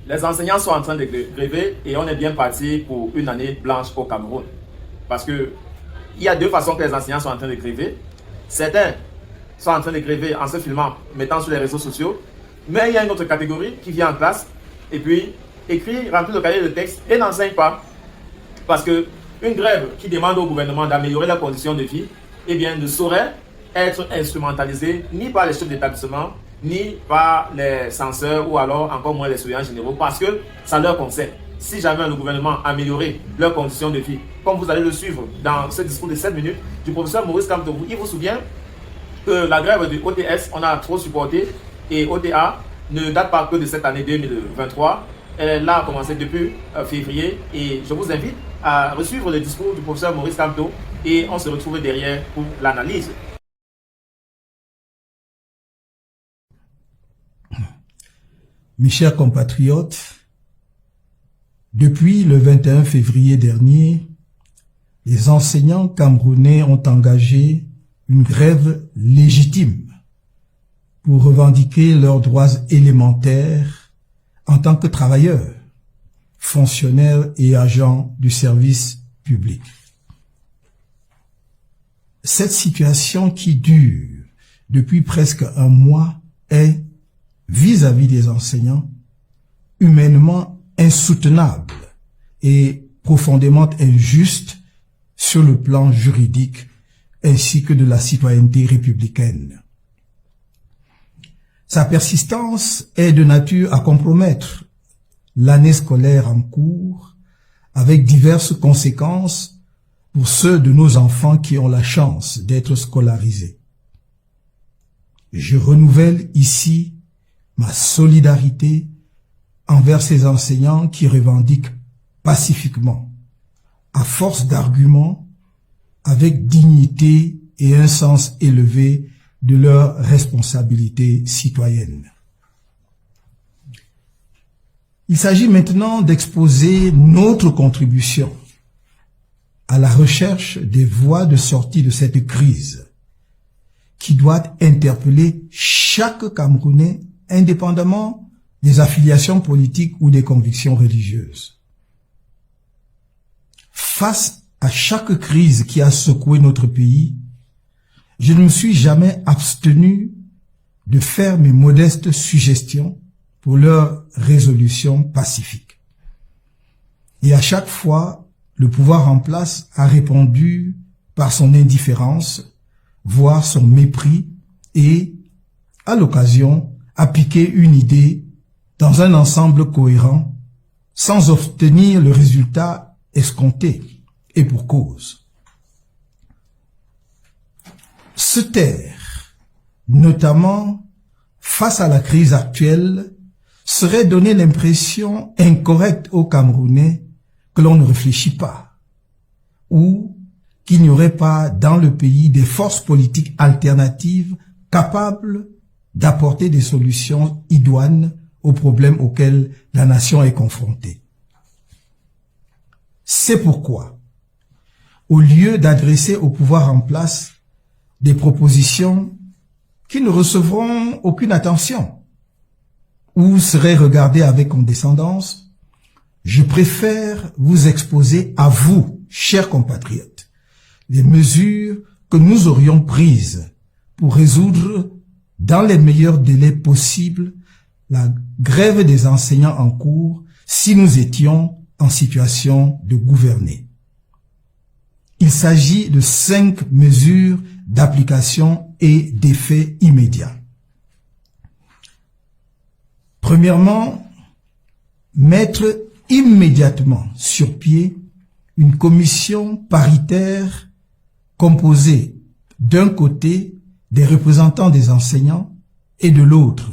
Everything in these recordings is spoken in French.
Les enseignants sont en train de gréver et on est bien parti pour une année blanche au Cameroun. Parce que il y a deux façons que les enseignants sont en train de gréver. Certains sont en train de gréver en se filmant, mettant sur les réseaux sociaux. Mais il y a une autre catégorie qui vient en classe et puis écrit, remplit le cahier de texte et n'enseigne pas. Parce que une grève qui demande au gouvernement d'améliorer leurs conditions de vie, eh bien, ne saurait être instrumentalisée ni par les chefs d'établissement, ni par les censeurs ou alors encore moins les surveillants généraux, parce que ça leur concerne. Si jamais le gouvernement améliorait leurs conditions de vie, comme vous allez le suivre dans ce discours de 7 minutes du professeur Maurice Kamto, il vous souvient que la grève de OTS, on a trop supporté, et OTA ne date pas que de cette année 2023. Elle a commencé depuis février, et je vous invite à suivre le discours du professeur Maurice Kamto et on se retrouve derrière pour l'analyse. Mes chers compatriotes, depuis le 21 février dernier, les enseignants camerounais ont engagé une grève légitime pour revendiquer leurs droits élémentaires en tant que travailleurs, fonctionnaires et agents du service public. Cette situation qui dure depuis presque un mois est, vis-à-vis des enseignants, humainement insoutenable et profondément injuste sur le plan juridique ainsi que de la citoyenneté républicaine. Sa persistance est de nature à compromettre l'année scolaire en cours avec diverses conséquences pour ceux de nos enfants qui ont la chance d'être scolarisés. Je renouvelle ici ma solidarité envers ces enseignants qui revendiquent pacifiquement, à force d'arguments, avec dignité et un sens élevé de leurs responsabilités citoyennes. Il s'agit maintenant d'exposer notre contribution à la recherche des voies de sortie de cette crise qui doit interpeller chaque Camerounais indépendamment des affiliations politiques ou des convictions religieuses. Face à chaque crise qui a secoué notre pays, je ne me suis jamais abstenu de faire mes modestes suggestions pour leur résolution pacifique. Et à chaque fois, le pouvoir en place a répondu par son indifférence, voire son mépris, et, à l'occasion, a piqué une idée dans un ensemble cohérent, sans obtenir le résultat escompté, et pour cause. Se taire, notamment face à la crise actuelle, serait donner l'impression incorrecte aux Camerounais que l'on ne réfléchit pas, ou qu'il n'y aurait pas dans le pays des forces politiques alternatives capables d'apporter des solutions idoines aux problèmes auxquels la nation est confrontée. C'est pourquoi, au lieu d'adresser au pouvoir en place des propositions qui ne recevront aucune attention ou seraient regardées avec condescendance, je préfère vous exposer à vous, chers compatriotes, les mesures que nous aurions prises pour résoudre dans les meilleurs délais possibles la grève des enseignants en cours si nous étions en situation de gouverner. Il s'agit de 5 mesures d'application et d'effet immédiat. Premièrement, mettre immédiatement sur pied une commission paritaire composée d'un côté des représentants des enseignants et de l'autre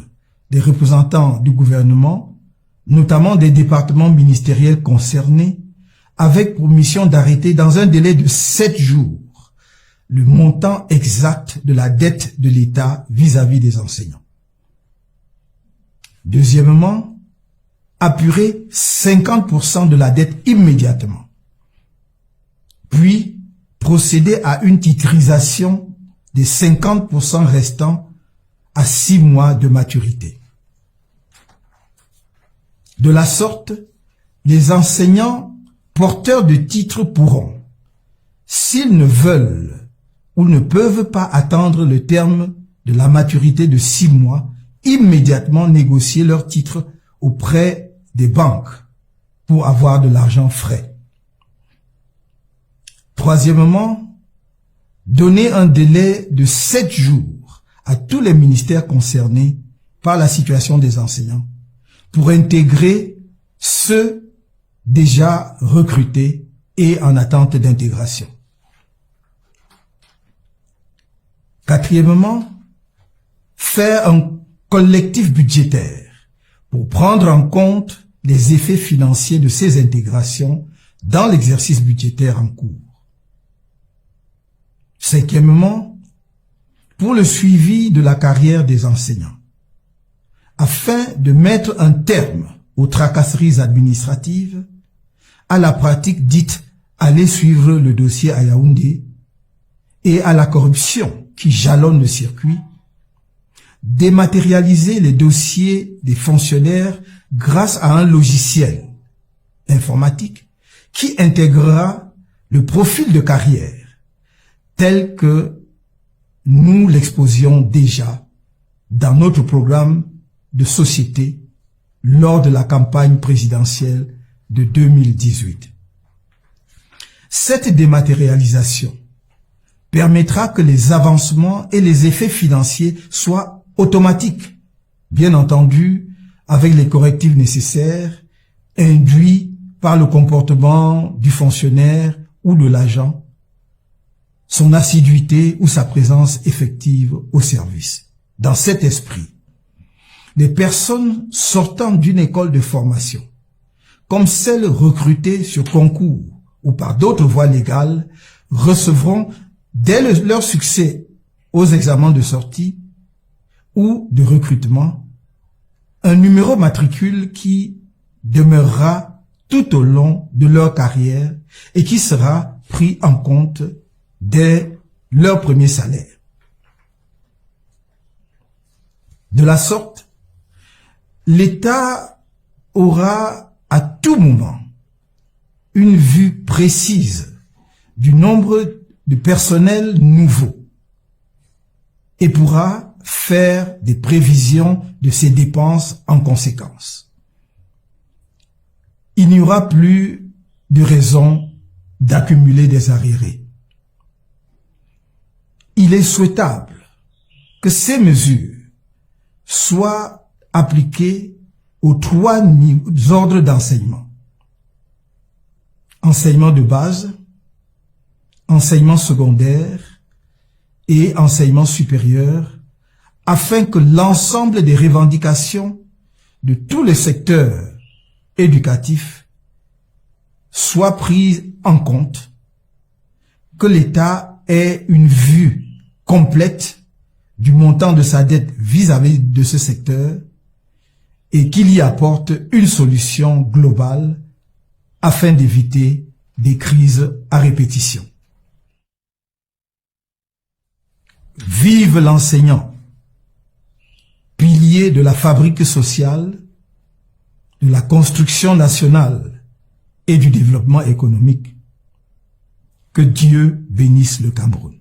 des représentants du gouvernement, notamment des départements ministériels concernés, avec pour mission d'arrêter dans un délai de 7 jours le montant exact de la dette de l'État vis-à-vis des enseignants. Deuxièmement, apurer 50% de la dette immédiatement, puis procéder à une titrisation des 50% restants à 6 mois de maturité. De la sorte, les enseignants porteurs de titres pourront, s'ils ne veulent ou ne peuvent pas attendre le terme de la maturité de 6 mois, immédiatement négocier leur titre auprès des banques pour avoir de l'argent frais. Troisièmement, donner un délai de 7 jours à tous les ministères concernés par la situation des enseignants pour intégrer ceux déjà recrutés et en attente d'intégration. Quatrièmement, faire un collectif budgétaire pour prendre en compte les effets financiers de ces intégrations dans l'exercice budgétaire en cours. Cinquièmement, pour le suivi de la carrière des enseignants, afin de mettre un terme aux tracasseries administratives, à la pratique dite « aller suivre le dossier à Yaoundé » et à la corruption qui jalonne le circuit, dématérialiser les dossiers des fonctionnaires grâce à un logiciel informatique qui intégrera le profil de carrière tel que nous l'exposions déjà dans notre programme de société lors de la campagne présidentielle de 2018. Cette dématérialisation permettra que les avancements et les effets financiers soient automatiques, bien entendu avec les correctifs nécessaires induits par le comportement du fonctionnaire ou de l'agent, son assiduité ou sa présence effective au service. Dans cet esprit, les personnes sortant d'une école de formation, comme celles recrutées sur concours ou par d'autres voies légales, recevront dès leur succès aux examens de sortie ou de recrutement un numéro matricule qui demeurera tout au long de leur carrière et qui sera pris en compte dès leur premier salaire. De la sorte, l'État aura à tout moment une vue précise du nombre de personnel nouveau et pourra faire des prévisions de ses dépenses en conséquence. Il n'y aura plus de raison d'accumuler des arriérés. Il est souhaitable que ces mesures soient appliquées aux 3 ordres d'enseignement. Enseignement de base, enseignement secondaire et enseignement supérieur, afin que l'ensemble des revendications de tous les secteurs éducatifs soient prises en compte, que l'État ait une vue complète du montant de sa dette vis-à-vis de ce secteur et qu'il y apporte une solution globale afin d'éviter des crises à répétition. Vive l'enseignant, pilier de la fabrique sociale, de la construction nationale et du développement économique. Que Dieu bénisse le Cameroun.